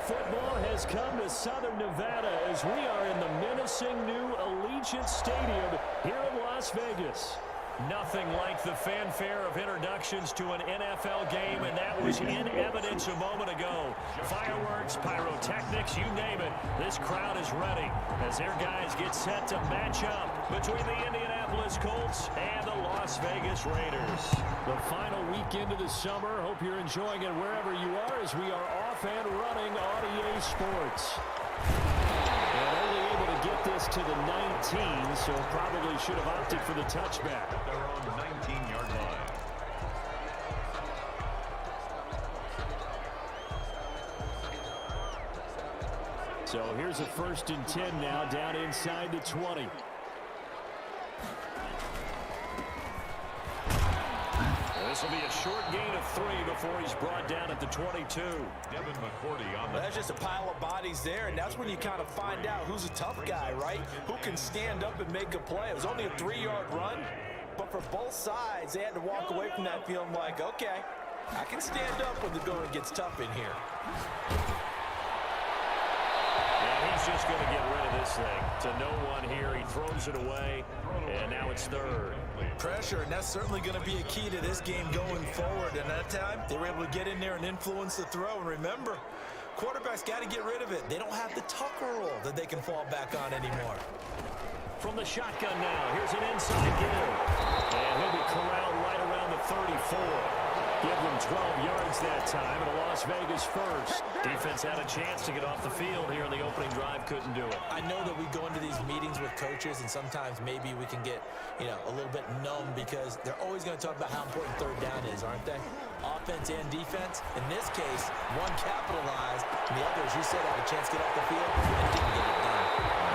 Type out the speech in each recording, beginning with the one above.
Football has come to Southern Nevada as we are in the menacing new Allegiant Stadium here in Las Vegas. Nothing like the fanfare of introductions to an NFL game, and that was in evidence a moment ago. Fireworks, pyrotechnics, you name it. This crowd is ready as their guys get set to match up between the Indianapolis Colts and the Las Vegas Raiders. The final weekend of the summer. Hope you're enjoying it wherever you are as we are off and running on EA Sports. And only able to get this to the 19, so probably should have opted for the touchback. They're on the 19-yard line. So here's a 1st and 10 now, down inside the 20. This will be a short gain of 3 before he's brought down at the 22. Devin McCourty on the... That's just a pile of bodies there, and that's when you kind of find out who's a tough guy, right? Who can stand up and make a play. It was only a 3-yard run, but for both sides, they had to walk away from that feeling like, okay, I can stand up when the going gets tough in here. He's just going to get rid of this thing to no one here. He throws it away, and now it's 3rd. Pressure, and that's certainly going to be a key to this game going forward. And that time, they were able to get in there and influence the throw. And remember, quarterbacks got to get rid of it. They don't have the Tucker rule that they can fall back on anymore. From the shotgun now, here's an inside give. And he'll be corralled right around the 34. Give them 12 yards that time, and a Las Vegas first. Defense had a chance to get off the field here in the opening drive, couldn't do it. I know that we go into these meetings with coaches, and sometimes maybe we can get, a little bit numb because they're always going to talk about how important 3rd down is, aren't they? Offense and defense. In this case, one capitalized, and the other, as you said, had a chance to get off the field and didn't get it done.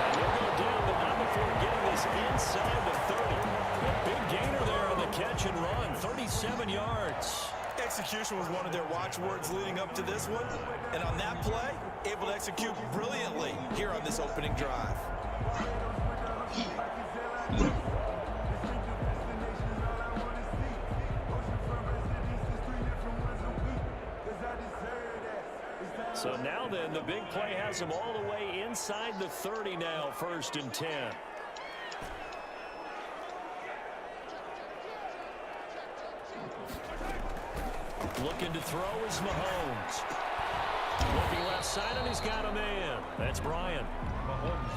And he'll go down, but not before getting this inside the 30. A big gainer there on the catch and run, 37 yards. Execution was one of their watchwords leading up to this one. And on that play, able to execute brilliantly here on this opening drive. So now then, the big play has him all the way inside the 30 now, 1st and 10. Looking to throw is Mahomes. Looking left side, and he's got a man. That's Bryant.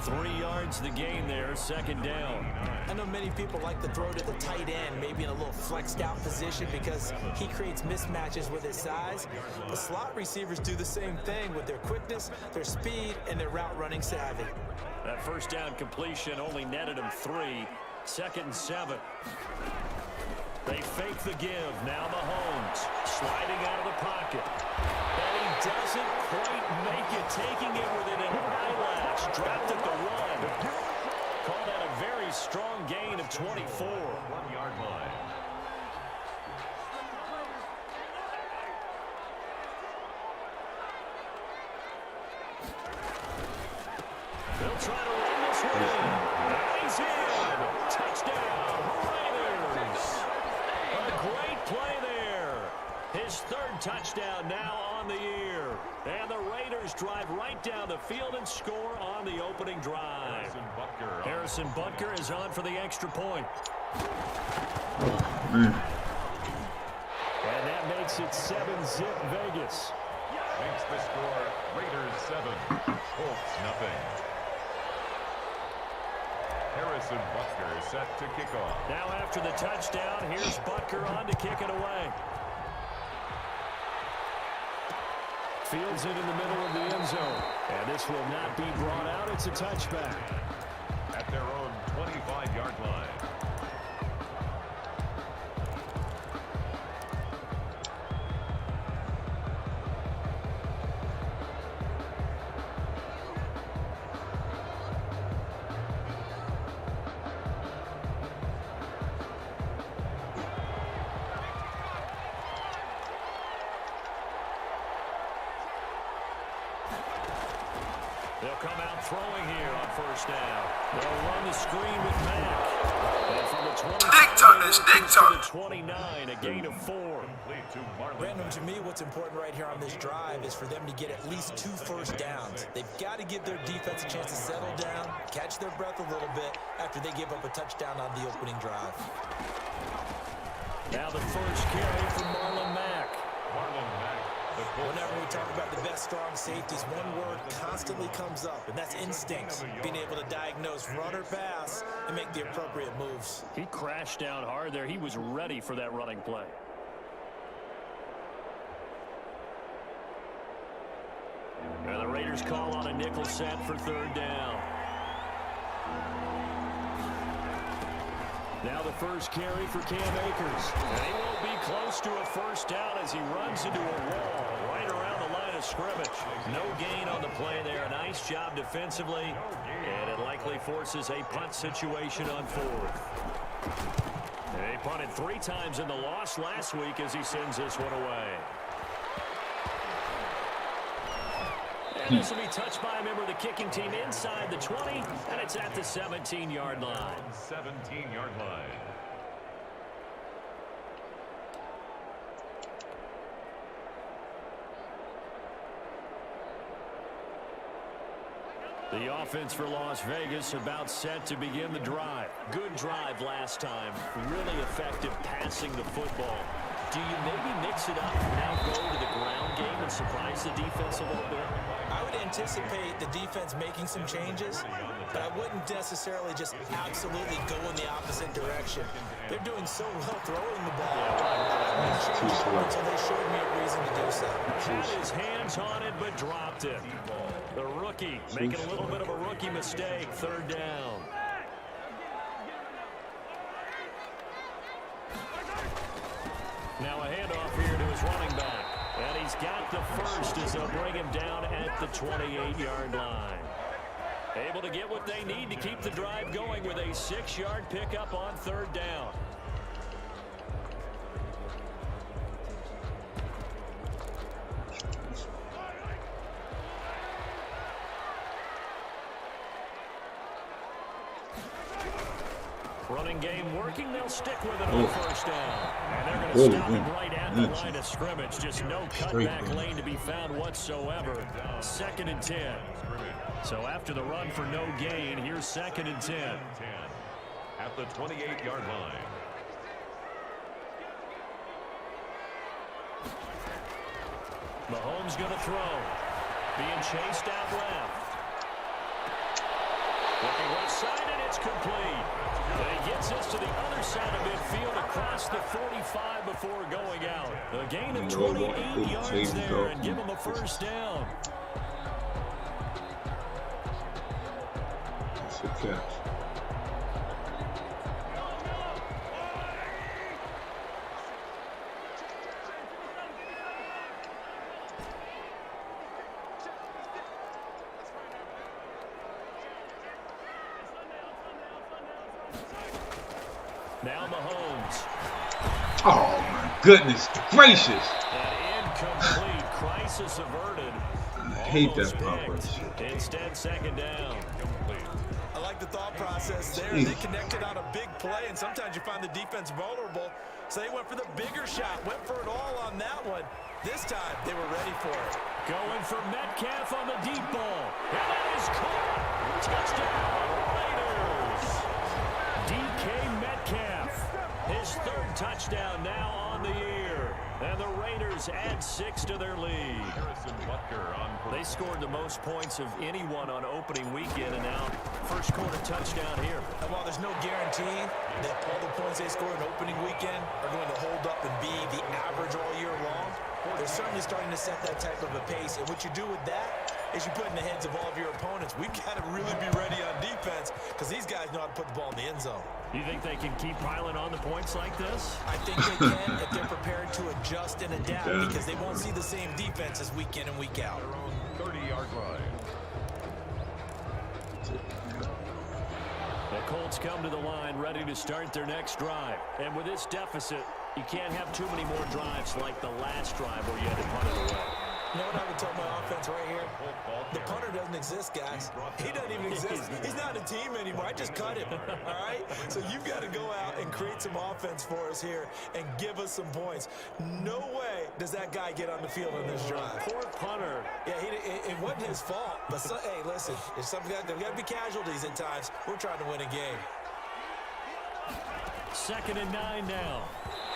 3 yards the gain there, 2nd down. I know many people like to throw to the tight end, maybe in a little flexed out position because he creates mismatches with his size. The slot receivers do the same thing with their quickness, their speed, and their route running savvy. That 1st down completion only netted him 3. 2nd and 7. They fake the give. Now Mahomes sliding out of the pocket. And he doesn't quite make it, taking it within an eyelash. Dropped at the 1. Call that a very strong gain of 24. 1-yard line. They'll try to run this one in. And he's in. Touchdown, Raiders. A great play there. His 3rd touchdown now on the year. And the Raiders drive right down the field and score on the opening drive. Harrison Butker is on for the extra point. And that makes it 7-zip Vegas. Makes the score Raiders 7, Colts nothing. Harrison Butker set to kick off. Now after the touchdown, here's Butker on to kick it away. Fields it in the middle of the end zone. And this will not be brought out. It's a touchback. At their own 25-yard line. They'll come out throwing here on 1st down. They'll run the screen with Mack. And from the 25 to the 29, a gain of 4. Complete to Marlon Brandon, Mack. to me, what's important right here on this drive is for them to get at least 2 first downs. They've got to give their defense a chance to settle down, catch their breath a little bit after they give up a touchdown on the opening drive. Now the first carry from Marlon Mack. Marlon Mack. Whenever we talk about the best strong safeties, one word constantly comes up, and that's instincts. Being able to diagnose run or pass and make the appropriate moves. He crashed down hard there. He was ready for that running play. And the Raiders call on a nickel set for 3rd down. Now the first carry for Cam Akers. And he won't be close to a first down as he runs into a wall right around the line of scrimmage. No gain on the play there. Nice job defensively. And it likely forces a punt situation on 4th. They punted 3 times in the loss last week as he sends this one away. And this will be touched by a member of the kicking team inside the 20, and it's at the 17-yard line. 17-yard line. The offense for Las Vegas about set to begin the drive. Good drive last time. Really effective passing the football. Do you maybe mix it up and now go to the ground game and surprise the defense a little bit? I would anticipate the defense making some changes, but I wouldn't necessarily just absolutely go in the opposite direction. They're doing so well throwing the ball. I wouldn't change it until they showed me a reason to do so. Had his hands on it, but dropped it. The rookie making a little bit of a rookie mistake. 3rd down. Now a handoff here to his running back. And he's got the first as they'll bring him down at the 28-yard line. Able to get what they need to keep the drive going with a 6-yard pickup on 3rd down. Running game working. They'll stick with it on 1st down. And they're going to stop him right at the line of scrimmage. Just no cutback lane to be found whatsoever. 2nd and 10. So after the run for no gain, here's 2nd and 10. At the 28-yard line. Mahomes going to throw. Being chased out left. Looking right side, and it's complete. And he gets us to the other side of midfield across the 45 before going out. A gain of 28 yards there and give him a 1st down. That's a catch. Now Mahomes. Oh, my goodness gracious. An incomplete. Crisis averted. I hate that proper. Instead, 2nd down. I like the thought process there. They connected on a big play, and sometimes you find the defense vulnerable. So they went for the bigger shot, went for it all on that one. This time, they were ready for it. Going for Metcalf on the deep ball. And that is caught. Touchdown, Raiders. DK Metcalf. His 3rd touchdown now on the year. And the Raiders add 6 to their lead. They scored the most points of anyone on opening weekend, and now 1st quarter touchdown here. And while there's no guarantee that all the points they score in opening weekend are going to hold up and be the average all year long, they're certainly starting to set that type of a pace. And what you do with that is you put in the heads of all of your opponents, we've got to really be ready on defense because these guys know how to put the ball in the end zone. You think they can keep piling on the points like this? I think they can if they're prepared to adjust and adapt because they won't see the same defenses week in and week out. 30-yard line. The Colts come to the line ready to start their next drive. And with this deficit, you can't have too many more drives like the last drive where you had to punt it away. You know what I would tell my offense right here? The punter doesn't exist, guys. He doesn't even exist. He's not a team anymore. I just cut him, all right? So you've got to go out and create some offense for us here and give us some points. No way does that guy get on the field on this drive. Poor punter. Yeah, it wasn't his fault. But, hey, listen, there's got to be casualties at times. We're trying to win a game. 2nd and 9 now.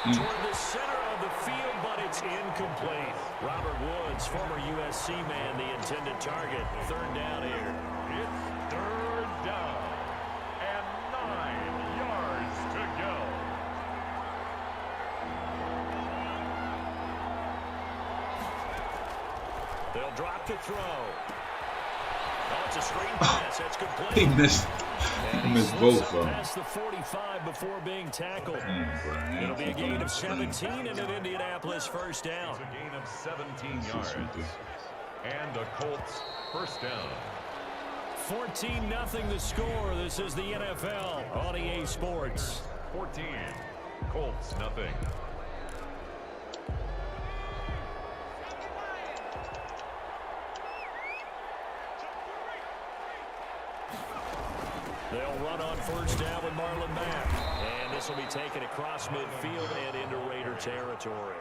Toward the center of the field, but it's incomplete. Robert Woods, former USC man, the intended target. 3rd down here. It's 3rd down and 9 yards to go. They'll drop to throw. Oh, it's a screen pass. That's complete. He missed. He missed both of them. Past the 45 before being tackled. It'll be a gain of 17 and an Indianapolis 1st down. It's a gain of 17 yards. And the Colts 1st down. 14-0 the score. This is the NFL on EA Sports. 14. Colts, nothing. They'll run on 1st down with Marlon Mack. And this will be taken across midfield and into Raider territory.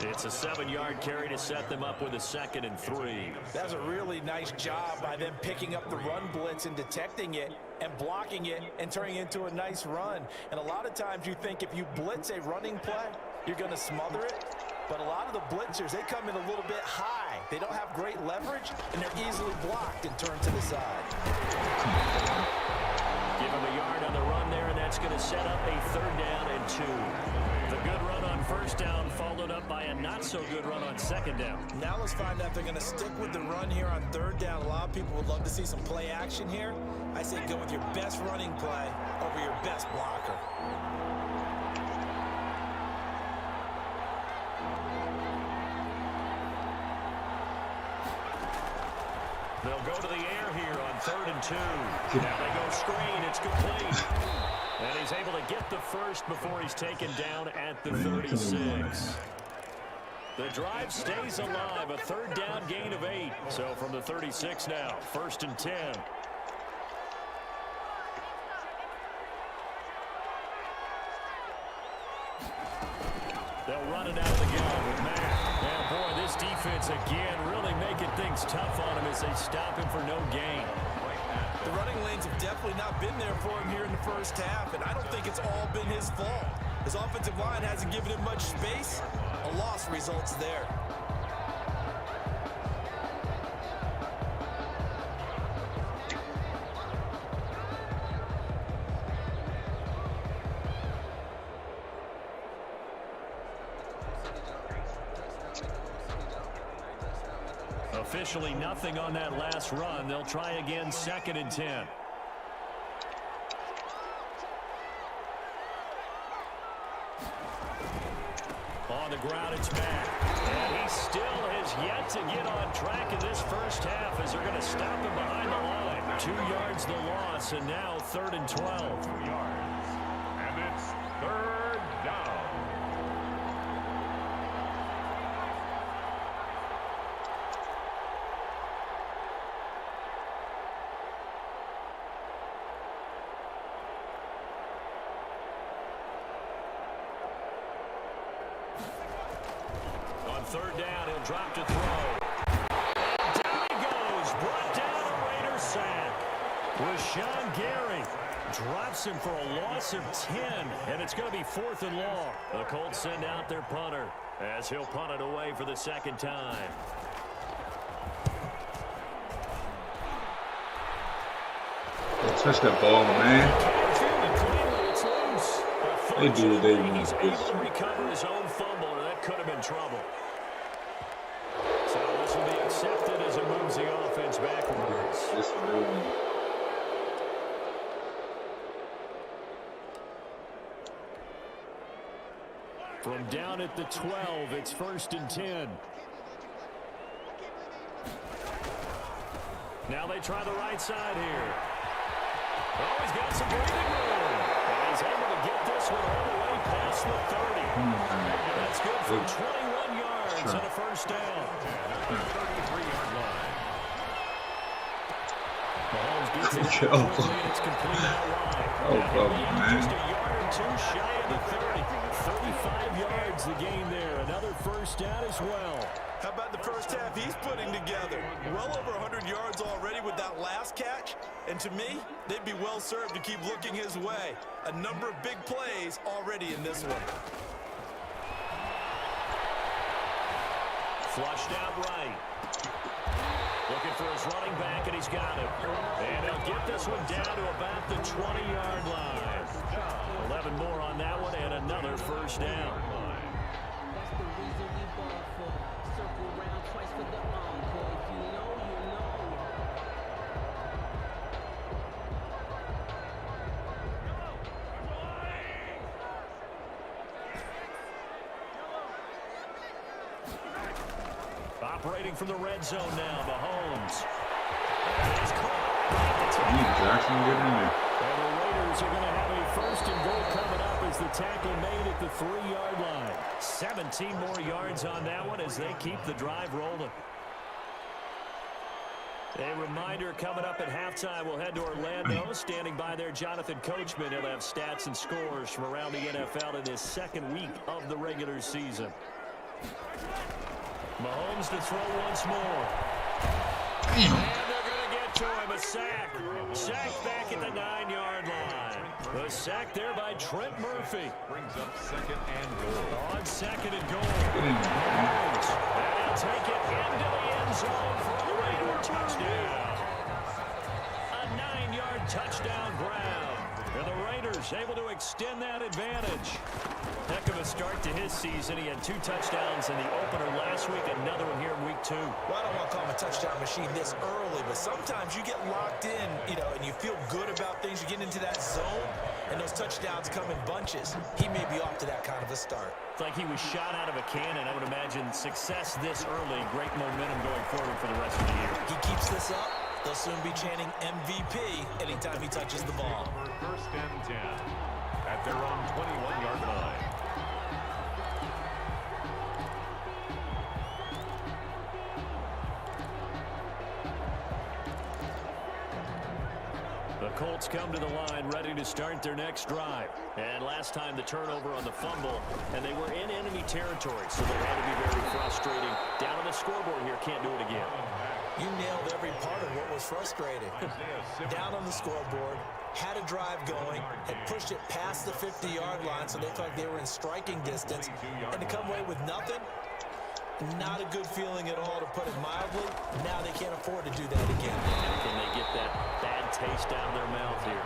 It's a 7-yard carry to set them up with a 2nd and 3. That's a really nice job by them picking up the run blitz and detecting it and blocking it and turning it into a nice run. And a lot of times you think if you blitz a running play, you're going to smother it. But a lot of the blitzers, they come in a little bit high. They don't have great leverage, and they're easily blocked and turned to the side. Give him a yard on the run there, and that's going to set up a 3rd down and 2. The good run on 1st down followed up by a not-so-good run on 2nd down. Now let's find out if they're going to stick with the run here on 3rd down. A lot of people would love to see some play action here. I say go with your best running play over your best blocker. They'll go to the air here on 3rd and 2. Now they go screen. It's complete. And he's able to get the first before he's taken down at the 36. The drive stays alive. A 3rd down gain of 8. So from the 36 now, 1st and 10. They'll run it out of the gun with Mack. And boy, this defense again really making things tough on him as they stop him for no gain. The running lanes have definitely not been there for him here in the 1st half, and I don't think it's all been his fault. His offensive line hasn't given him much space. A loss results there. Officially nothing on that last run. They'll try again 2nd and 10. On the ground, it's Mack. And he still has yet to get on track in this 1st half as they're going to stop him behind the line. 2 yards the loss, and now 3rd and 12. 2 yards. And it's 3rd down. On 3rd down, he'll drop to throw. And down he goes. Brought down a Raider sack. Rashawn Gary drops him for a loss of 10, and it's going to be 4th and long. The Colts send out their punter as he'll punt it away for the 2nd time. Touch that ball, man. It's loose. They do what they want. He's able to recover his own fumble, or that could have been trouble. So this will be accepted as it moves the offense backwards. This really. From down at the 12, it's 1st and 10. Now they try the right side here. Oh, he's got some breathing room. And he's able to get this one all the way past the 30. That's good for 21 yards and a 1st down. 33-yard line. Mahomes gets it. Oh, It's complete out wide. oh, brother, Just a man. yard or two shy of the 30. 35 yards the gain there. Another first down as well. How about the first half he's putting together? Well over 100 yards already with that last catch. And to me, they'd be well served to keep looking his way. A number of big plays already in this one. Flushed out right. Looking for his running back, and he's got him. And he'll get this one down to about the 20-yard line. 11 more on that one, and another first down. That's the reason we ball for. Circle round twice for the encore. If you know, you know. Operating from the red zone now, Mahomes. Jackson, get in there. And the Raiders are going to have a first and goal coming up as the tackle made at the 3-yard line. 17 more yards on that one as they keep the drive rolling. A reminder coming up at halftime, we'll head to Orlando. Standing by there, Jonathan Coachman. He'll have stats and scores from around the NFL in his second week of the regular season. Mahomes to throw once more. And they're going to get to him. A sack. Sack back at the 9-yard line. The sack there by Trent Murphy. Brings up second and goal. On second and goal. Get in there, man. Mahomes. And he'll take it into the end zone for a Raider touchdown. A 9-yard touchdown ground. And the Raiders able to extend that advantage. Heck of a start to his season. He had 2 touchdowns in the opener last week, another one here in week 2. Well, I don't want to call him a touchdown machine this early, but sometimes you get locked in, and you feel good about things. You get into that zone, and those touchdowns come in bunches. He may be off to that kind of a start. It's like he was shot out of a cannon. I would imagine success this early, great momentum going forward for the rest of the year. He keeps this up, they'll soon be chanting MVP anytime he touches the ball. First and 10 at their own 21-yard line. The Colts come to the line ready to start their next drive. And last time the turnover on the fumble, and they were in enemy territory, so they had to be very frustrating. Down on the scoreboard here, can't do it again. You nailed every part of what was frustrating. Down on the scoreboard, had a drive going, had pushed it past the 50-yard line, so they felt like they were in striking distance, and to come away with nothing, not a good feeling at all, to put it mildly. Now they can't afford to do that again. Can they get that bad taste down their mouth here?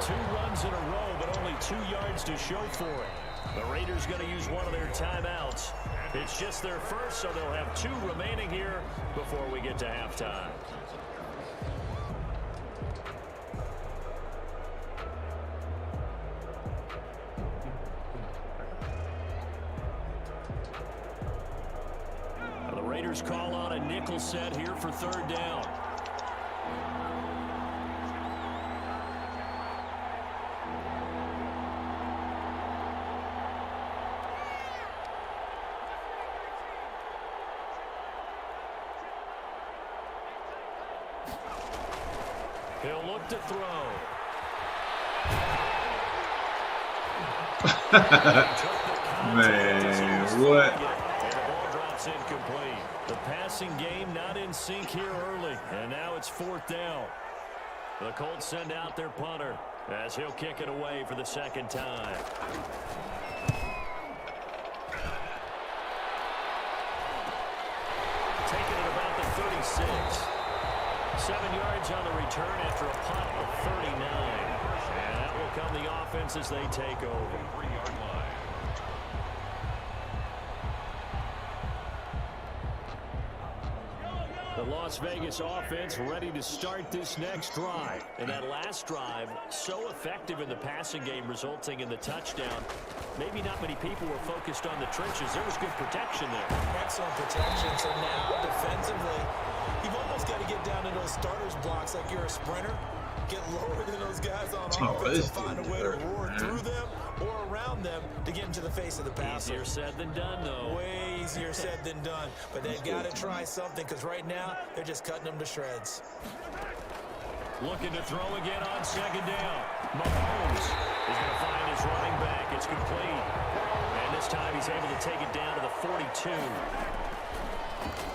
2 runs in a row, but only 2 yards to show for it. The Raiders going to use one of their timeouts. It's just their first, so they'll have 2 remaining here before we get to halftime. The Raiders call on a nickel set here for 3rd down. He'll look to throw. Man, what? And the ball drops incomplete. The passing game not in sync here early. And now it's 4th down. The Colts send out their punter as he'll kick it away for the 2nd time. Taking it about the 36. 7 yards on the return after a punt of 39. And that will come the offense as they take over. 3-yard line. The Las Vegas offense ready to start this next drive. And that last drive, so effective in the passing game, resulting in the touchdown. Maybe not many people were focused on the trenches. There was good protection there. Excellent protection. So now, defensively, you've almost got to get down to those starters blocks like you're a sprinter get lower than those guys on Oh, offense this and find a dude way to hurt, roar man. through them or around them to get into the face of the passer. Easier said than done, though. Way easier said than done. But they've got to try something because right now they're just cutting them to shreds. Looking to throw again on second down. Mahomes is going to find his running back. It's complete. And this time he's able to take it down to the 42.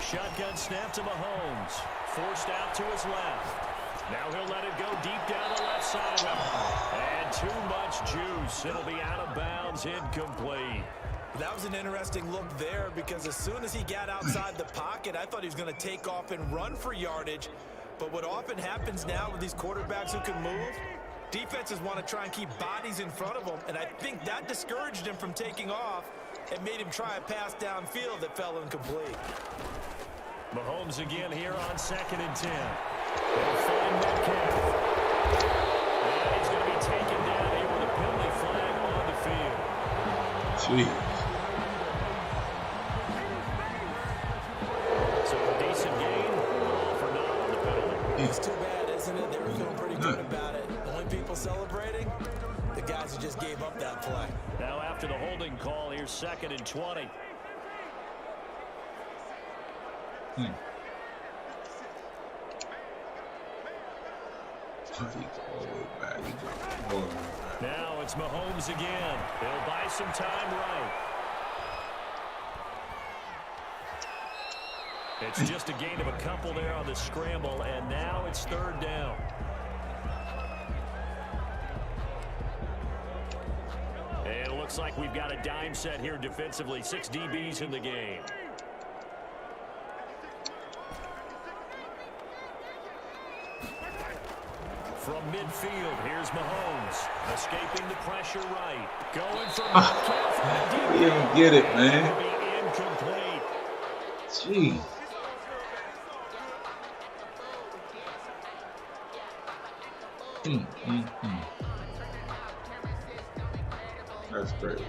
Shotgun snap to Mahomes. Forced out to his left. Now he'll let it go deep down the left sideline. And too much juice. It'll be out of bounds, incomplete. That was an interesting look there because as soon as he got outside the pocket, I thought he was going to take off and run for yardage. But what often happens now with these quarterbacks who can move, defenses want to try and keep bodies in front of them, and I think that discouraged him from taking off and made him try a pass downfield that fell incomplete. Mahomes again here on 2nd and 10. They'll find Metcalf. And he's going to be taken down here with a penalty flag on the field. Jeez. So a decent gain, all for naught on the penalty. It's too bad, isn't it? They were feeling pretty good about it. The only people celebrating, the guys who just gave up that play. Now after the holding call, here's 2nd and 20. Now it's Mahomes again. They'll buy some time right. It's just a gain of a couple there on the scramble, and now it's 3rd down. And it looks like we've got a dime set here defensively. 6 DBs in the game. From midfield, here's Mahomes. Escaping the pressure right. Going for Metcalf. He didn't get it, man. Be incomplete. Jeez. That's great.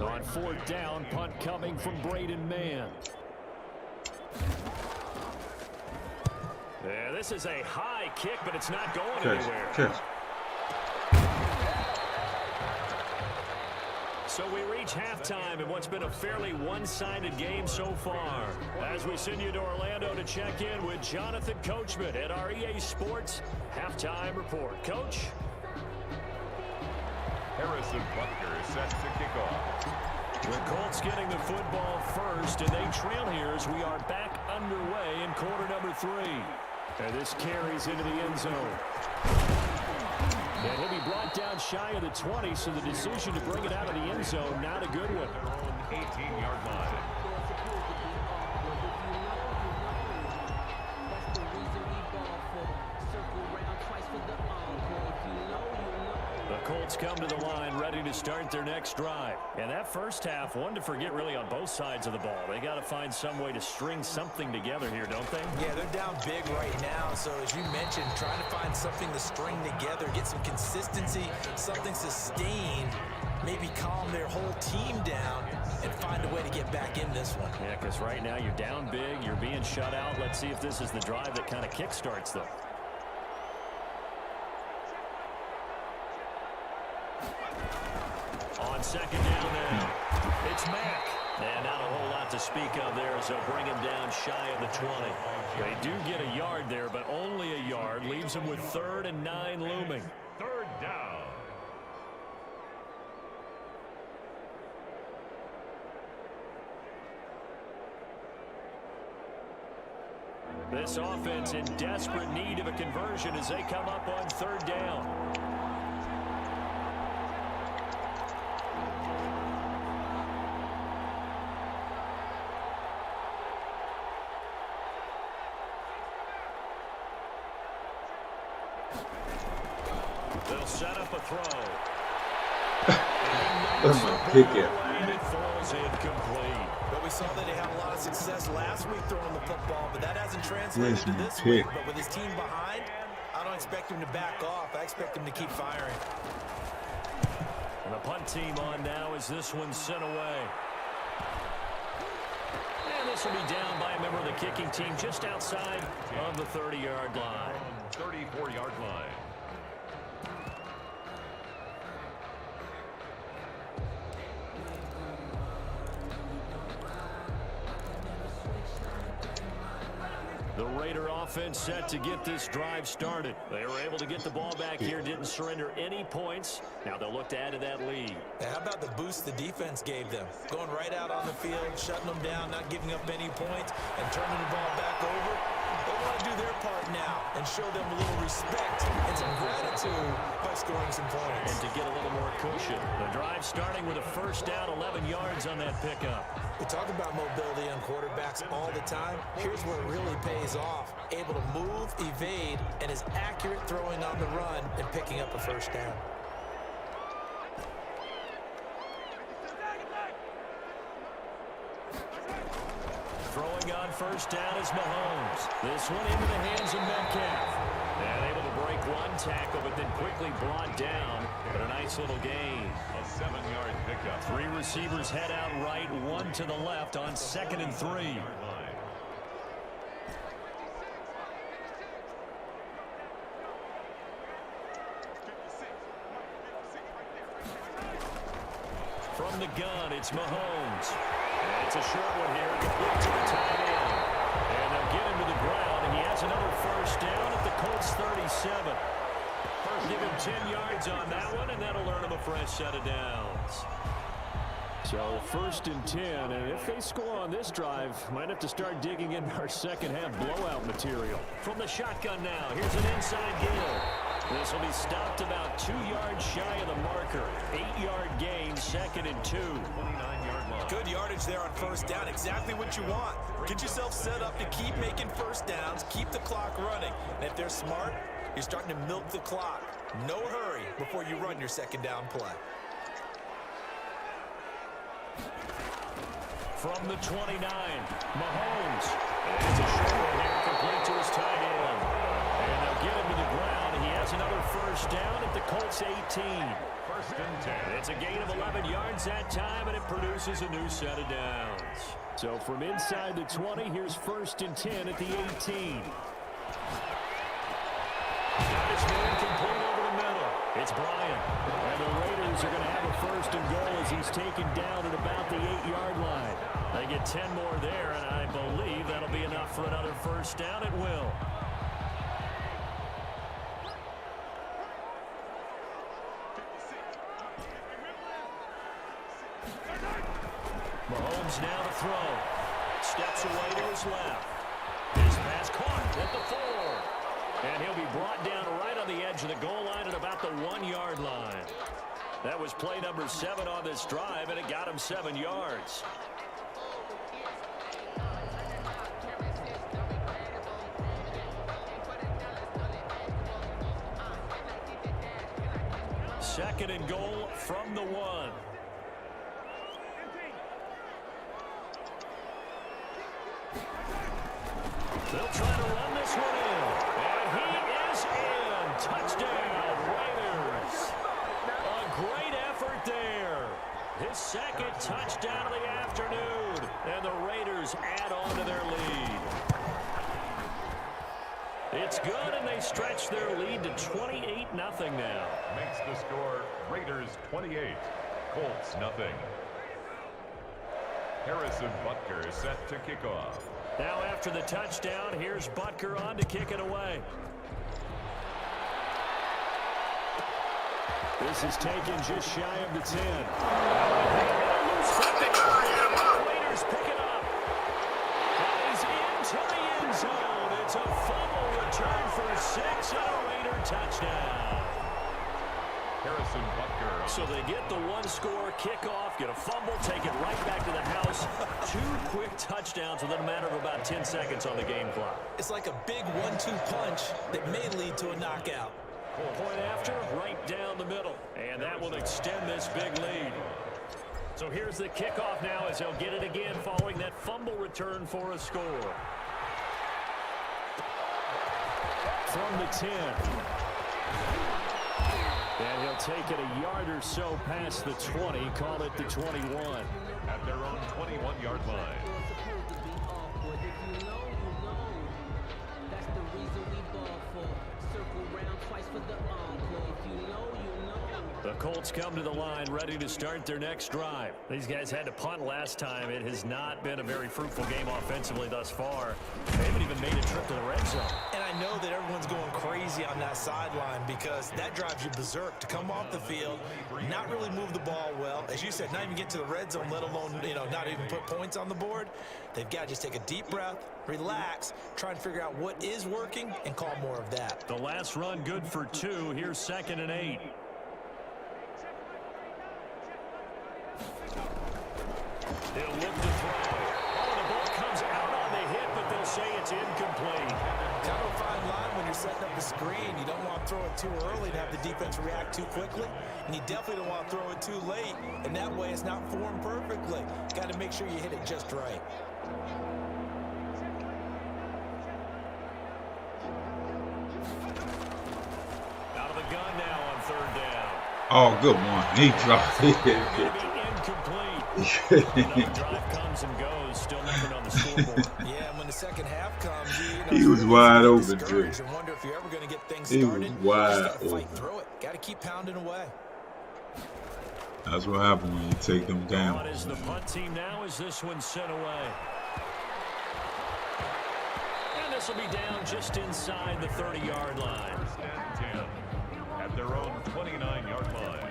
On 4th down, punt coming from Braden Mann. Yeah, this is a high kick, but it's not going anywhere. Catch. So we reach halftime in what's been a fairly one-sided game so far. As we send you to Orlando to check in with Jonathan Coachman at our EA Sports Halftime Report. Coach? Harrison Butker is set to kick off. The Colts getting the football first, and they trail here as we are back underway in quarter number 3. And this carries into the end zone. And he'll be brought down shy of the 20, so the decision to bring it out of the end zone, not a good one. Their own 18-yard line. That's the reason we ball for. Circle round twice for the encore. If you know, you know. The Colts come to the line ready to start their next drive. And that first half, one to forget really on both sides of the ball. They got to find some way to string something together here, don't they? Yeah, they're down big right now. So as you mentioned, trying to find something to string together, get some consistency, something sustained, maybe calm their whole team down and find a way to get back in this one. Yeah, because right now you're down big, you're being shut out. Let's see if this is the drive that kind of kickstarts them. On 2nd down now, it's Mack. And not a whole lot to speak of there as they'll bring him down shy of the 20. They do get a yard there, but only a yard. Leaves them with 3rd and 9 looming. 3rd down. This offense in desperate need of a conversion as they come up on 3rd down. They'll set up a throw. That's my pick at. And it falls incomplete. But we saw that he had a lot of success last week throwing the football, but that hasn't translated Yes, to my this pick. week. But with his team behind, I don't expect him to back off. I expect him to keep firing. And the punt team on now as this one's sent away. And this will be down by a member of the kicking team just outside of the 30-yard line. 34-yard line. The Raider offense set to get this drive started. They were able to get the ball back here, didn't surrender any points. Now they'll look to add to that lead. Now, how about the boost the defense gave them? Going right out on the field, shutting them down, not giving up any points, and turning the ball back over. They want to do their part now and show them a little respect and some gratitude by scoring some points. And to get a little more cushion. The drive starting with a first down, 11 yards on that pickup. We talk about mobility on quarterbacks all the time. Here's where it really pays off. Able to move, evade, and is accurate throwing on the run and picking up a first down. Throwing on first down is Mahomes. This one into the hands of Metcalf. And able to break one tackle, but then quickly brought down. But a nice little gain. A 7-yard pickup. 3 receivers head out right, 1 to the left on 2nd and 3. From the gun, it's Mahomes. And it's a short one here. Complete to the tight end. And they'll get him to the ground, and he has another first down at the Colts 37. Give him 10 yards on that one, and that'll earn him a fresh set of downs. So 1st and 10, and if they score on this drive, might have to start digging into our second half blowout material. From the shotgun now, here's an inside Gill. This will be stopped about 2 yards shy of the marker. 8-yard gain, 2nd and 2. 29-yard line. Good yardage there on first down. Exactly what you want. Get yourself set up to keep making first downs, keep the clock running. And if they're smart, you're starting to milk the clock. No hurry before you run your second down play. From the 29, Mahomes. It's a short one here, complete to his tight end. And they'll get him to the ground, and he has another first down at the Colts 18. 1st and 10. It's a gain of 11 yards that time, and it produces a new set of downs. So from inside the 20, here's 1st and 10 at the 18. Got his man complete over the middle. It's Bryant. And the Raiders are going to have a 1st and goal as he's taken down at about the 8-yard line. They get 10 more there, and I believe that'll be enough for another first down. It will. Mahomes now to throw. Steps away to his left. His pass caught at the 4. And he'll be brought down right on the edge of the goal line at about the 1-yard line. That was play number 7 on this drive, and it got him 7 yards. Second and goal from the 1. They'll try to run this one in. And he is in. Touchdown, Raiders. A great effort there. His 2nd touchdown of the afternoon. And the Raiders add on to their lead. It's good, and they stretch their lead to 28-0 now. Makes the score Raiders 28, Colts nothing. Harrison Butker is set to kick off. Now after the touchdown, here's Butker on to kick it away. This is taken just shy of the 10. Raiders pick it up. He's into the end zone. It's a fumble return for a 6 and a Raider touchdown. Harrison Butker. So they get the 1-score kickoff, get a fumble, take it right back to the house. 2 quick touchdowns within a matter of about 10 seconds on the game clock. It's like a big 1-2 punch that may lead to a knockout. Point after, right down the middle. And that will extend this big lead. So here's the kickoff now as they'll get it again following that fumble return for a score. From the 10. And he'll take it a yard or so past the 20. Call it the 21. At their own 21-yard line. It's supposed to be awkward. If you know, you know. That's the reason we ball for. Circle round twice for the encore. If you know, you know. The Colts come to the line ready to start their next drive. These guys had to punt last time. It has not been a very fruitful game offensively thus far. They haven't even made a trip to the red zone. And I know that everyone's going crazy on that sideline because that drives you berserk to come off the field, not really move the ball well. As you said, not even get to the red zone, let alone, not even put points on the board. They've got to just take a deep breath, relax, try and figure out what is working, and call more of that. The last run good for 2. Here's 2nd and 8. He'll look to throw. Oh, the ball comes out on the hit, but they'll say it's incomplete. Kind of a fine line when you're setting up a screen. You don't want to throw it too early to have the defense react too quickly, and you definitely don't want to throw it too late, and that way it's not formed perfectly. Got to make sure you hit it just right. Out of the gun now on 3rd down. Oh, good one. He dropped it. Incomplete. Drive comes and goes, still nothing on the scoreboard. Yeah, when the second half comes, He was wide open, Drew. and wonder if you're ever going to get things He was started. wide Just gotta fight open. through it. Got to keep pounding away. That's what happens when you take them On down. is the punt team now as this one's sent away. And this will be down just inside the 30-yard line. 1st and 10. At their own 29-yard line.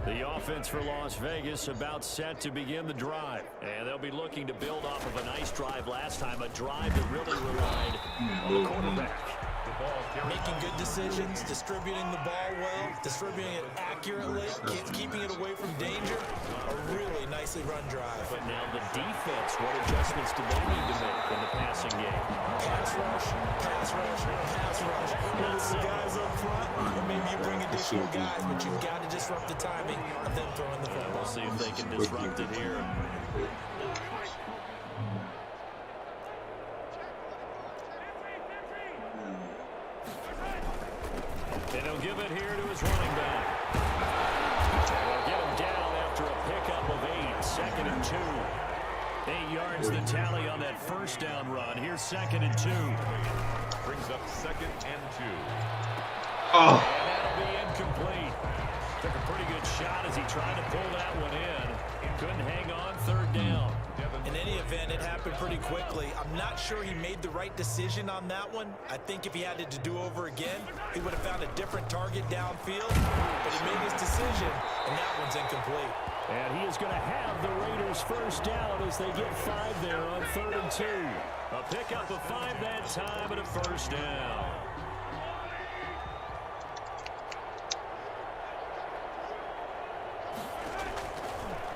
The offense for Las Vegas about set to begin the drive. And they'll be looking to build off of a nice drive last time, a drive that really relied on the quarterback. The ball carried Making good decisions, distributing the ball well, distributing it accurately, keeping it away from danger. A really nicely run drive. But now the defense, what adjustments do they need to make in the passing game? Pass rush, pass rush, pass rush. Lots of guys up front, or maybe you bring additional guys, but you've got to disrupt the timing of them throwing the football. We'll see if they can disrupt it here. And he'll give it here to his running back. And they'll get him down after a pickup of 8. 2nd and 2. 8 yards the tally on that 1st down run. Here's 2nd and 2. brings up 2nd and 2. Oh. And that'll be incomplete. Took a pretty good shot as he tried to pull that one in. Couldn't hang on. 3rd down. In any event, it happened pretty quickly. I'm not sure he made the right decision on that one. I think if he had it to do over again, he would have found a different target downfield. But he made his decision, and that one's incomplete. And he is going to have the Raiders 1st down as they get 5 there on 3rd and 2. A pickup of 5 that time and a 1st down.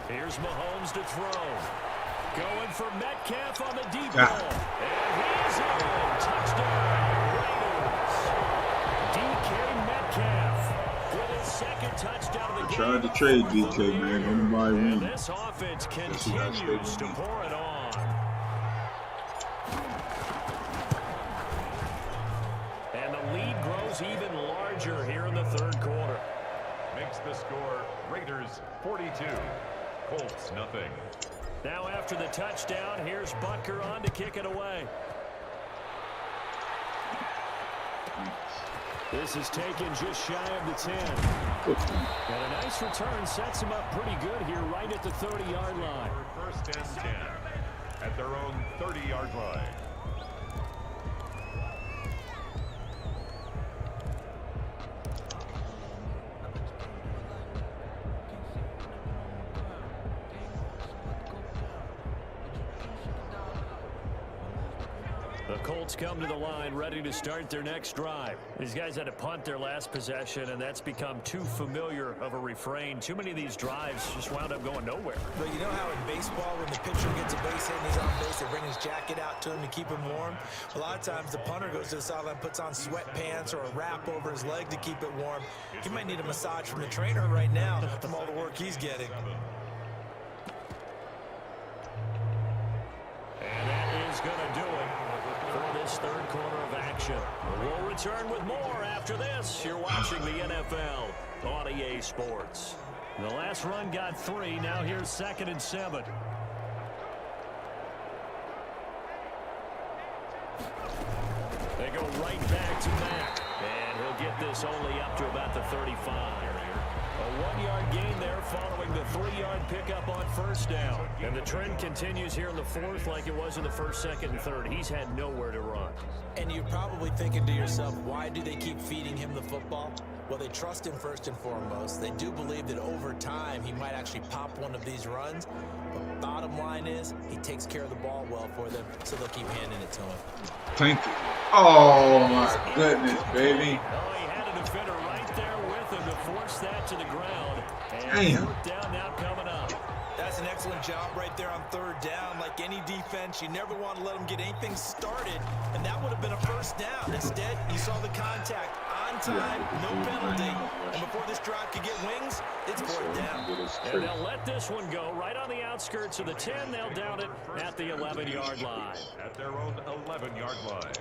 Here's Mahomes to throw. Going for Metcalf on the deep ball. And he's in. Touchdown, Raiders. DK Metcalf with his 2nd touchdown of the game. Tried to trade DK, man. Anybody And win? this offense continues to pour it on. And the lead grows even larger here in the 3rd quarter. Makes the score Raiders 42. Colts nothing. Now after the touchdown, here's Butker on to kick it away. This is taken just shy of the 10. And a nice return sets him up pretty good here right at the 30-yard line. 1st and 10 at their own 30-yard line. The Colts come to the line ready to start their next drive. These guys had to punt their last possession, and that's become too familiar of a refrain. Too many of these drives just wound up going nowhere. But you know how in baseball, when the pitcher gets a base hit and he's on base, they bring his jacket out to him to keep him warm? A lot of times the punter goes to the sideline, puts on sweatpants or a wrap over his leg to keep it warm. He might need a massage from the trainer right now from all the work he's getting. And that is going to do it for this third quarter of action. We'll return with more after this. You're watching the NFL on EA Sports. The last run got 3. Now here's 2nd and 7. They go right back to Mack. And he'll get this only up to about the 35. A 1-yard gain there following the 3-yard pickup on first down. And the trend continues here in the 4th like it was in the 1st, 2nd, and 3rd. He's had nowhere to run. And you're probably thinking to yourself, why do they keep feeding him the football? Well, they trust him first and foremost. They do believe that over time he might actually pop one of these runs. But bottom line is he takes care of the ball well for them, so they'll keep handing it to him. Thank you. Oh, my goodness, baby. Oh, he had a defender right there with him to force that to the ground. And Damn. 4th down now coming up. That's an excellent job right there on 3rd down. Like any defense, you never want to let them get anything started, and that would have been a first down. Instead, you saw the contact on time, no penalty, and before this drive could get wings, it's 4th down. And they'll let this one go right on the outskirts of the 10. They'll down it at the 11-yard line. At their own 11-yard line.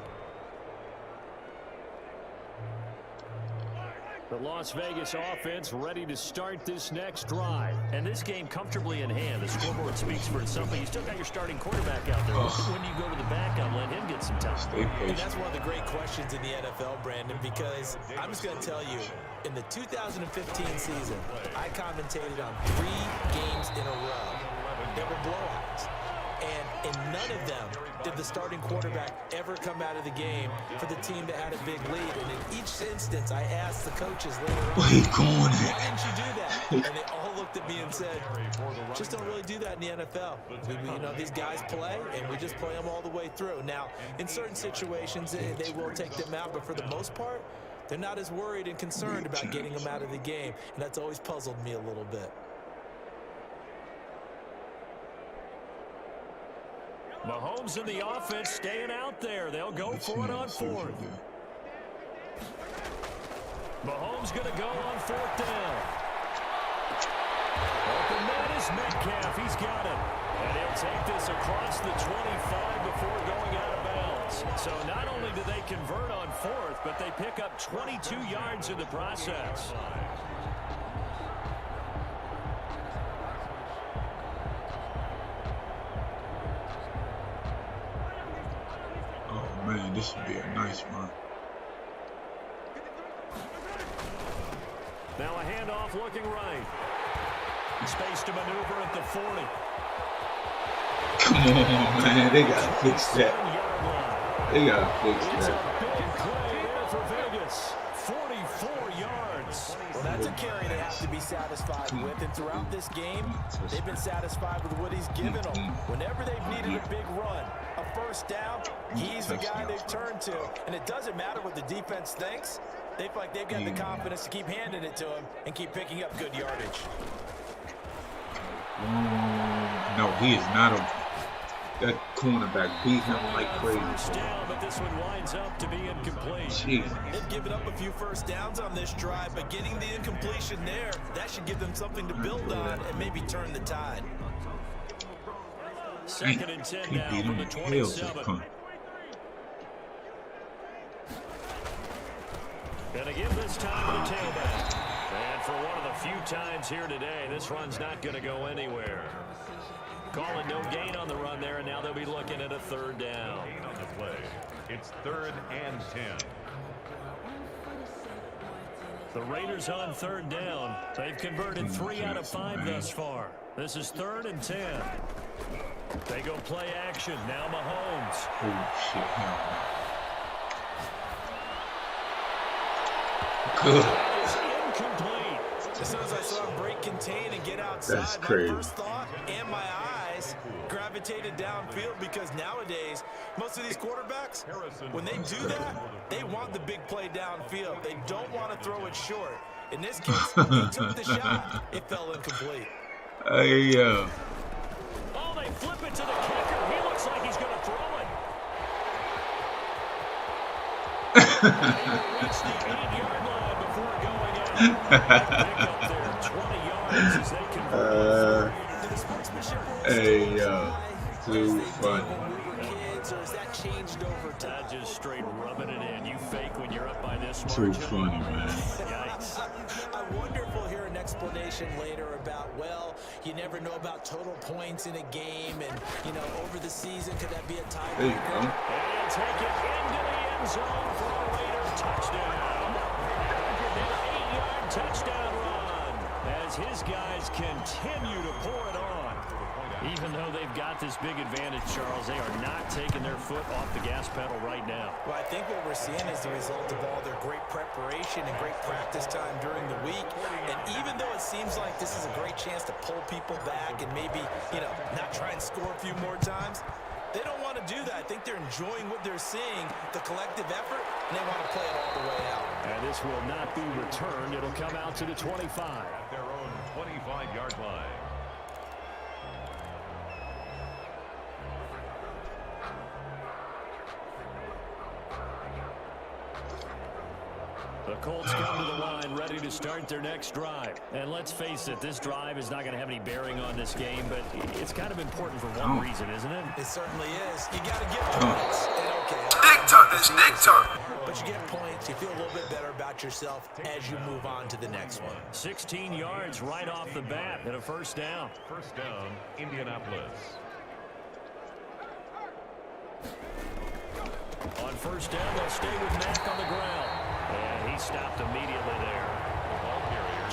The Las Vegas offense ready to start this next drive. And this game comfortably in hand. The scoreboard speaks for itself. But you still got your starting quarterback out there. When do you go to the backup, let him get some time? And that's one of the great questions in the NFL, Brandon, because I'm just going to tell you, in the 2015 season, I commentated on 3 games in a row. There were blowouts. And in none of them did the starting quarterback ever come out of the game for the team that had a big lead. And in each instance, I asked the coaches later on, Where you going why at? didn't you do that? And they all looked at me and said, just don't really do that in the NFL. You know, these guys play, and we just play them all the way through. Now, in certain situations, they will take them out, but for the most part, they're not as worried and concerned about getting them out of the game. And that's always puzzled me a little bit. Mahomes and the offense staying out there. They'll go for it on 4th. Mahomes going to go on 4th down. Open man is Metcalf. He's got it. And he'll take this across the 25 before going out of bounds. So not only do they convert on 4th, but they pick up 22 yards in the process. Oh, man, this would be a nice one. Now a handoff looking right. Space to maneuver at the 40. Come on, man. They got to fix that. They got to fix It's that. a big play there for Vegas. 44 yards. Well, that's a carry they have to be satisfied with. And throughout this game, they've been satisfied with what he's given them. Whenever they've needed a big run, a first down, he's the guy they've turned to. And it doesn't matter what the defense thinks. They feel like they've got the confidence to keep handing it to him and keep picking up good yardage. No, he is not open. That cornerback beat him like crazy. First down, but this one winds up to be incomplete. Jeez. They've given up a few first downs on this drive, but getting the incompletion there, that should give them something to build on and maybe turn the tide. 2nd and 10 He now beat from him the in tails that 27. punt. And again this time to the tailback. And for one of the few times here today, this run's not going to go anywhere. Calling no gain on the run there, and now they'll be looking at a 3rd down. Gain on the play. It's 3rd and 10. The Raiders on 3rd down. They've converted 3 out of 5 thus far. This is 3rd and 10. They go play action. Now Mahomes. Oh, shit. Good. That is incomplete. As soon as I saw him break contain and get outside, That's my crazy. first thought and my eyes guys gravitated downfield because nowadays, most of these quarterbacks, when they do that, they want the big play downfield. They don't want to throw it short. In this case, he took the shot. It fell incomplete. Hey, Oh, they flip it to the kicker. He looks like he's going to throw it. He will reach the 8-yard line before going out. Pick up there 20 yards as they convert. hey, too funny. Just straight rubbing it in. You fake when you're up by this Too margin. funny, man. Yikes. I wonder if we'll hear an explanation later about, well, you never know about total points in a game, and, you know, over the season, could that be a tiebreaker? There you go. And he'll take it into the end zone for a Raider touchdown. An 8-yard touchdown run as his guys continue to pour it on. Even though they've got this big advantage, Charles, they are not taking their foot off the gas pedal right now. Well, I think what we're seeing is the result of all their great preparation and great practice time during the week. And even though it seems like this is a great chance to pull people back and maybe, you know, not try and score a few more times, they don't want to do that. I think they're enjoying what they're seeing, the collective effort, and they want to play it all the way out. And this will not be returned. It'll come out to the 25. At their own 25-yard line. The Colts come to the line ready to start their next drive. And let's face it, this drive is not going to have any bearing on this game, but it's kind of important for one reason, isn't it? It certainly is. You got to get points. And okay, but you get points. You feel a little bit better about yourself as you move on to the next one. 16 yards right off the bat and a first down. First down, Indianapolis. On first down, they'll stay with Mack on the ground. And he stopped immediately there.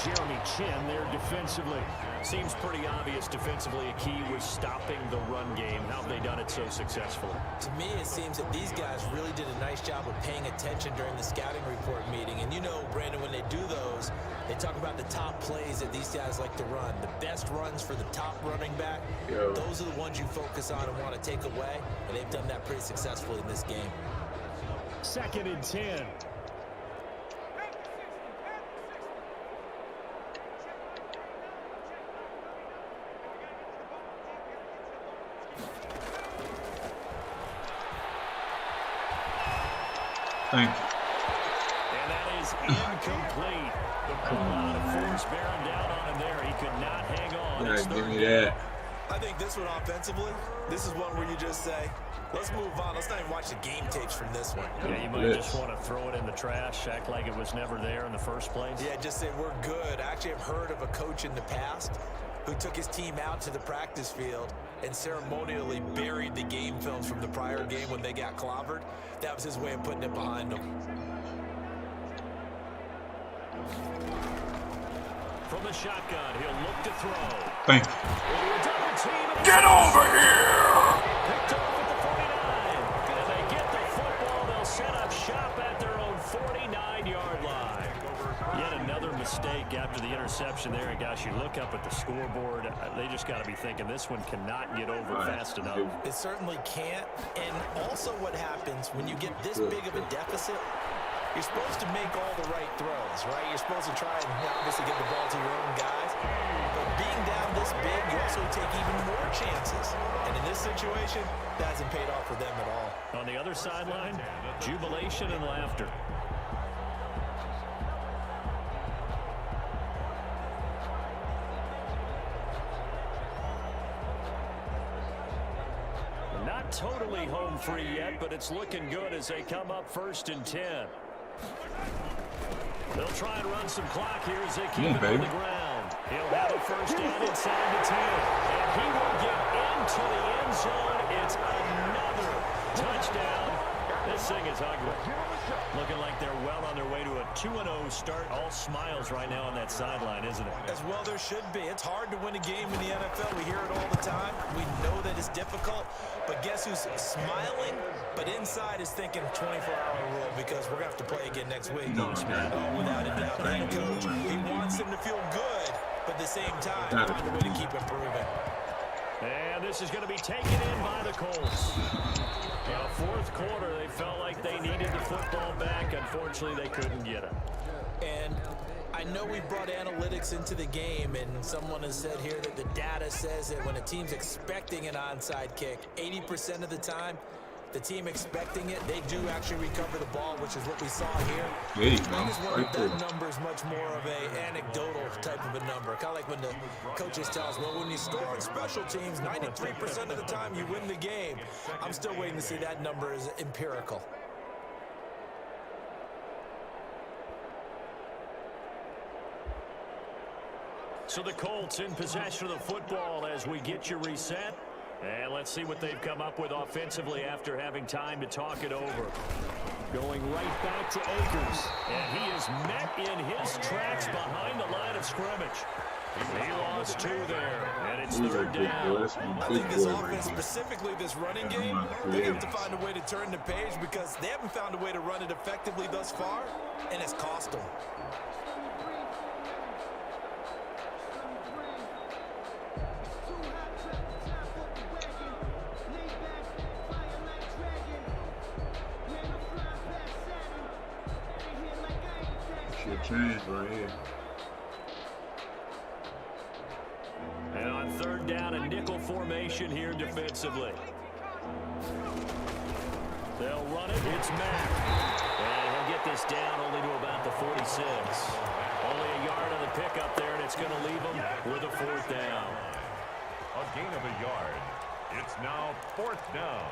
Jeremy Chin there defensively. Seems pretty obvious defensively a key was stopping the run game. How have they done it so successfully? To me, it seems that these guys really did a nice job of paying attention during the scouting report meeting. And you know, Brandon, when they do those, they talk about the top plays that these guys like to run. The best runs for the top running back. Yo. Those are the ones you focus on and want to take away. And they've done that pretty successfully in this game. 2nd and 10. Thank you. And that is incomplete. The ball out of force bearing down on him there. He could not hang on. Yeah, It's give third me down. that. I think this one offensively, this is one where you just say, let's move on. Let's not even watch the game tapes from this one. Yeah, you might just want to throw it in the trash, act like it was never there in the first place. Yeah, just say we're good. I actually have heard of a coach in the past who took his team out to the practice field and ceremonially buried the game films from the prior game when they got clobbered. That was his way of putting it behind them. From the shotgun, he'll look to throw. Thank you. Get over here! Picked off at the 49. And they get the football. They'll set up shop at their own 49-yard line. Yet another mistake after the interception there. And gosh, you look up at the scoreboard. They just got to be thinking this one cannot get over fast enough. It certainly can't. And also what happens when you get this big of a deficit, you're supposed to make all the right throws, right? You're supposed to try and obviously get the ball to your own guys. But being down this big, you also take even more chances. And in this situation, that hasn't paid off for them at all. On the other sideline, jubilation and laughter. Not totally home free yet, but it's looking good as they come up 1st and 10. They'll try and run some clock here as they keep it on the ground. He'll have a first down inside the 10. And he will get into the end zone. It's another touchdown. This thing is ugly. Looking like they're well on their way to a 2-0 start. All smiles right now on that sideline, isn't it? As well there should be. It's hard to win a game in the NFL. We hear it all the time. We know that it's difficult. But guess who's smiling? But inside is thinking 24-hour rule because we're going to have to play again next week. Without a doubt. And coach, he wants them to feel good, but at the same time, find a way to keep improving. And this is going to be taken in by the Colts. In the fourth quarter, they felt like they needed the football back. Unfortunately, they couldn't get it. And I know we brought analytics into the game, and someone has said here that the data says that when a team's expecting an onside kick, 80% of the time, the team expecting it, they do actually recover the ball, which is what we saw here. There you I go. just Right wonder if there. that number is much more of a anecdotal type of a number. Kind of like when the coaches tell us, well, when you score on special teams, 93% of the time you win the game. I'm still waiting to see that number is empirical. So the Colts in possession of the football as we get you reset. And let's see what they've come up with offensively after having time to talk it over. Going right back to Akers. And he is met in his tracks behind the line of scrimmage. He lost 2 there, and it's These are third big down. boys. Some I big think this boy right offense, here. specifically this running Yeah, I'm game, not they have to creative. find a way to turn the page because they haven't found a way to run it effectively thus far, and it's cost them. Should change right here. And on third down, a nickel formation here defensively. They'll run it. It's Mack. And he'll get this down only to about the 46. Only a yard on the pickup there, and it's going to leave them with a 4th down. A gain of a yard. It's now 4th down.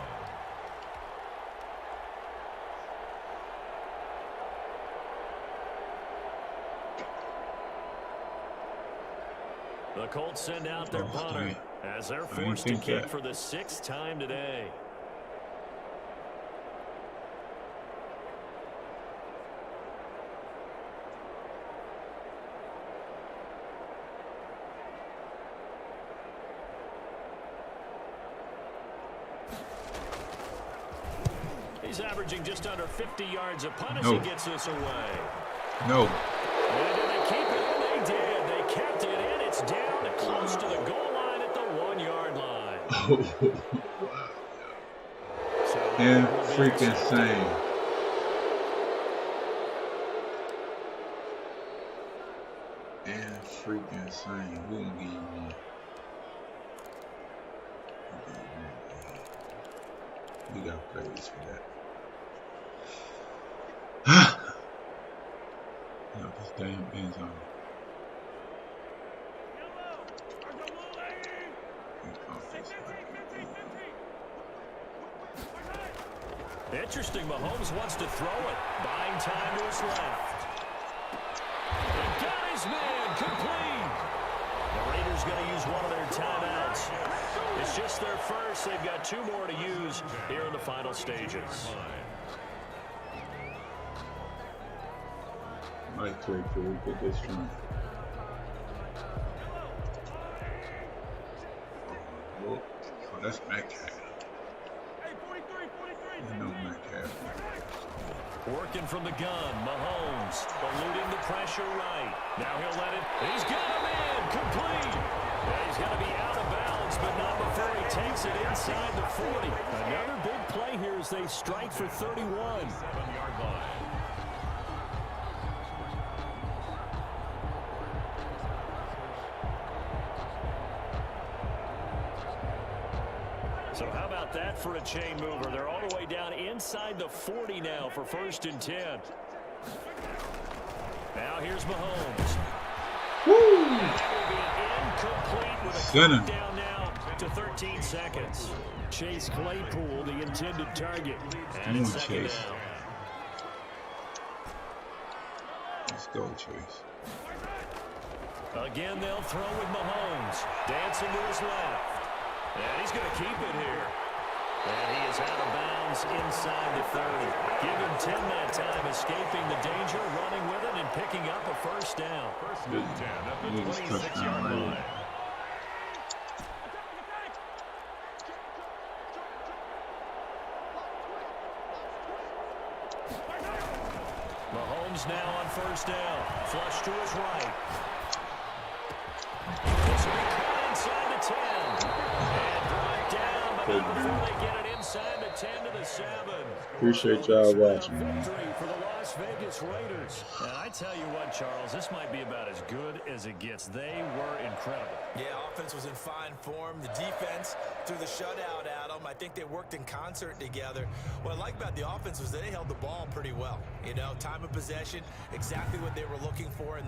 The Colts send out their punter as they're forced to kick for the 6th time today. He's averaging just under 50 yards a punt as he gets this away. No. And did they keep it in? They did. They kept it in. It's down to close to the goal line at the 1-yard line. So And freaking same. And freaking same. We're gonna give you one. We got praise for that. You know, this damn end zone. Interesting. Mahomes wants to throw it. Buying time to his left. He got his man complete. The Raiders going to use one of their timeouts. It's just their first. They've got 2 more to use here in the final stages. Might take till we get this one. Oh, that's Metcalf. You know Metcalf. Working from the gun, Mahomes eluding the pressure right. Now he'll let it. He's got a man complete. Yeah, he's going to be out of bounds, but not before he takes it inside the 40. Another big play here as they strike for 31. 7-yard line. So how about that for a chain mover? They're all the way down inside the 40 now for 1st and 10. Now here's Mahomes. Woo! And that will be incomplete with a Center. clock down now to 13 seconds. Chase Claypool, the intended target. And it's 2nd Chase. down. Let's go, Chase. Again, they'll throw with Mahomes. Dancing to his left. And he's going to keep it here. And he is out of bounds inside the 30. Give him 10 that time, escaping the danger, running with it, and picking up a 1st down. 1st and 10 at the Biggest 26-yard touchdown ever. line. Mahomes now on 1st down. Flush to his right. This will be caught inside the 10. 10-7. Appreciate y'all watching. Victory for the Las Vegas Raiders. And I tell you what, Charles, this might be about as good as it gets. They were incredible. Yeah, offense was in fine form. The defense threw the shutout at them. I think they worked in concert together. What I like about the offense was that they held the ball pretty well. You know, time of possession, exactly what they were looking for in this.